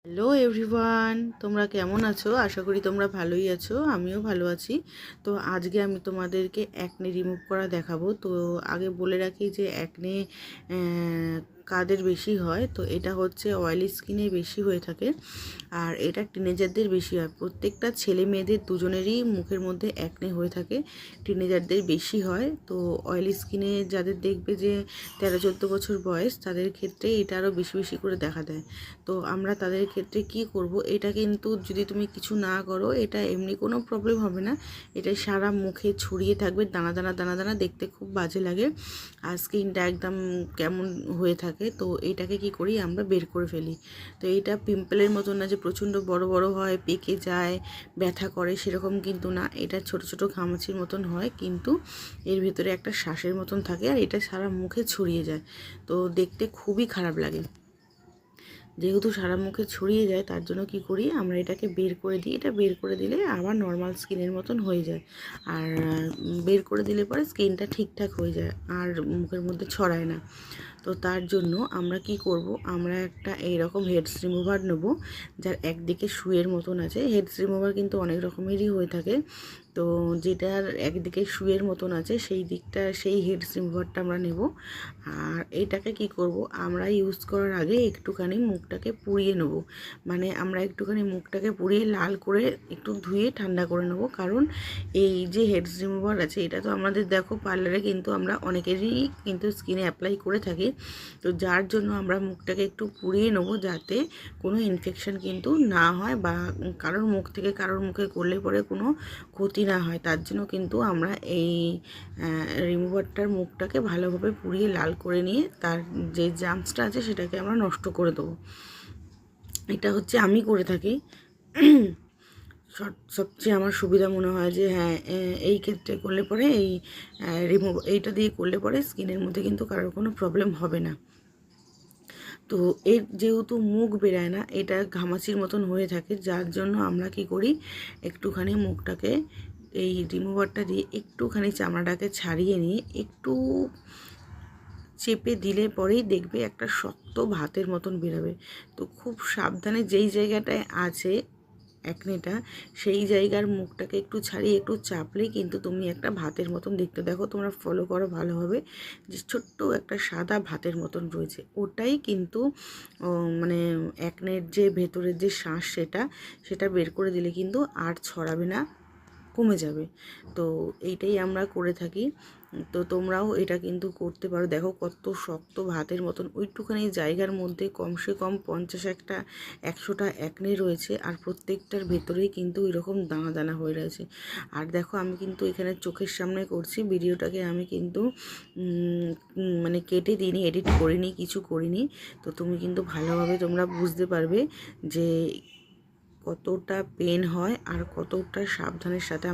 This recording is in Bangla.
হ্যালো এভরিওয়ান, তোমরা কেমন আছো? আশা করি তোমরা ভালোই আছো, আমিও ভালো আছি। তো আজকে আমি তোমাদেরকে অ্যাকনে রিমুভ করা দেখাবো। তো আগে বলে রাখি যে অ্যাকনে কাদের বেশি হয়, তো এটা হচ্ছে অয়েলি স্কিনে বেশি হয়ে থাকে, আর এটা টিনেজারদের বেশি হয়। প্রত্যেকটা ছেলে মেয়েদের দুজনেরই মুখের মধ্যে অ্যাকনে হয়ে থাকে, টিনেজারদের বেশি হয়। তো অয়েলি স্কিনে যাদের দেখবে যে 13-14 বছর বয়স, তাদের ক্ষেত্রে এটা আরও বেশি বেশি করে দেখা দেয়। তো আমরা তাদের ক্ষেত্রে কি করব, এটা কিন্তু যদি তুমি কিছু না করো, এটা এমনি কোনো প্রবলেম হবে না। এটা সারা মুখে ছড়িয়ে থাকবে, দানা দানা দানা দানা, দেখতে খুব বাজে লাগে, আর স্কিনটা একদম কেমন হয়ে থাকে। তো এইটাকে কি করি, আমরা বের করে ফেলি। তো এইটা পিম্পলের মতন না যে প্রচণ্ড বড় বড় হয়, পেকে যায়, ব্যথা করে, সেরকম কিন্তু না। এটা ছোট ছোট ঘামাচির মতন হয়, কিন্তু এর ভিতরে একটা শ্বাসের মতন থাকে, আর এটা সারা মুখে ছড়িয়ে যায়। তো দেখতে খুবই খারাপ লাগে। যেহেতু সারা মুখে ছড়িয়ে যায়, তার জন্য কি করি, আমরা এটাকে বের করে দিই। এটা বের করে দিলে আবার নর্মাল স্কিনের মতন হয়ে যায়, আর বের করে দিলে পরে স্কিনটা ঠিকঠাক হয়ে যায়, আর মুখের মধ্যে ছড়ায় না। তো তার জন্য আমরা কি করব, আমরা একটা এইরকম হেডস রিমুভার নেব, যার একদিকে শুয়ের মতন আছে। হেডস রিমুভার কিন্তু অনেক রকমেরই হয়ে থাকে, তো যেটার একদিকে শুয়ের মতন আছে সেই দিকটা, সেই হেডস রিমুভারটা আমরা নেব। আর এইটাকে কি করব, আমরা ইউজ করার আগে একটুখানি মুখটাকে পুড়িয়ে নেব। মানে আমরা একটুখানি মুখটাকে পুড়িয়ে লাল করে একটু ধুয়ে ঠান্ডা করে নেব। কারণ এই যে হেডস রিমুভার আছে, এটা তো আমাদের দেখো পার্লারে কিন্তু আমরা অনেকেরই কিন্তু স্কিনে অ্যাপ্লাই করে থাকি। তো যার জন্য আমরা মুখটাকে একটু পুড়িয়ে নেবো, যাতে কোনো ইনফেকশন কিন্তু না হয়, বা কারোর মুখ থেকে কারোর মুখে করলে পরে কোনো ক্ষতি না হয়। তার জন্য কিন্তু আমরা এই রিমুভারটার মুখটাকে ভালোভাবে পুড়িয়ে লাল করে নিয়ে তার যে জার্মসটা আছে সেটাকে আমরা নষ্ট করে দেবো। এটা হচ্ছে আমি করে থাকি। সবচেয়ে আমার সুবিধা মনে হয় যে হ্যাঁ, এই ক্ষেত্রে করলে পরে এই এইটা দিয়ে করলে পরে স্কিনের মধ্যে কিন্তু কারোর কোনো প্রবলেম হবে না। তো এর যেহেতু মুখ বেরায় না, এটা ঘামাচির মতন হয়ে থাকে, যার জন্য আমরা কি করি, একটুখানি মুখটাকে এই রিমুভারটা দিয়ে একটুখানি চামড়াটাকে ছাড়িয়ে নিয়ে একটু চেপে দিলে পরেই দেখবে একটা শক্ত ভাতের মতন বেরোবে। তো খুব সাবধানে যেই জায়গাটায় আছে অ্যাকনেটা, সেই জায়গার মুখটাকে একটু ছাড়িয়ে একটু চাপলেই কিন্তু তুমি একটা ভাতের মতন দেখতে, দেখো তোমরা ফলো করো ভালোভাবে, যে ছোট্ট একটা সাদা ভাতের মতন রয়েছে, ওটাই কিন্তু মানে অ্যাকনের যে ভেতরের যে শ্বাস, সেটা বের করে দিলে কিন্তু আর ছড়াবে না, কমে যাবে। তো এইটাই আমরা করে থাকি। তো তোমরাও এটা কিন্তু করতে পারো। দেখো কত শক্ত ভাতের মতন, ওইটুখানি জায়গার মধ্যে কমসে কম 50-100টা অ্যাকনে রয়েছে, আর প্রত্যেকটার ভেতরেই কিন্তু ওইরকম দানা দানা হয়ে রয়েছে। আর দেখো আমি কিন্তু এখানে চোখের সামনে করছি, ভিডিওটাকে আমি কিন্তু মানে কেটে দিইনি, এডিট করিনি, কিছু করিনি। তো তুমি কিন্তু ভালোভাবে তোমরা বুঝতে পারবে যে কতটা পেন হয় আর কতটা সাবধানের সাথে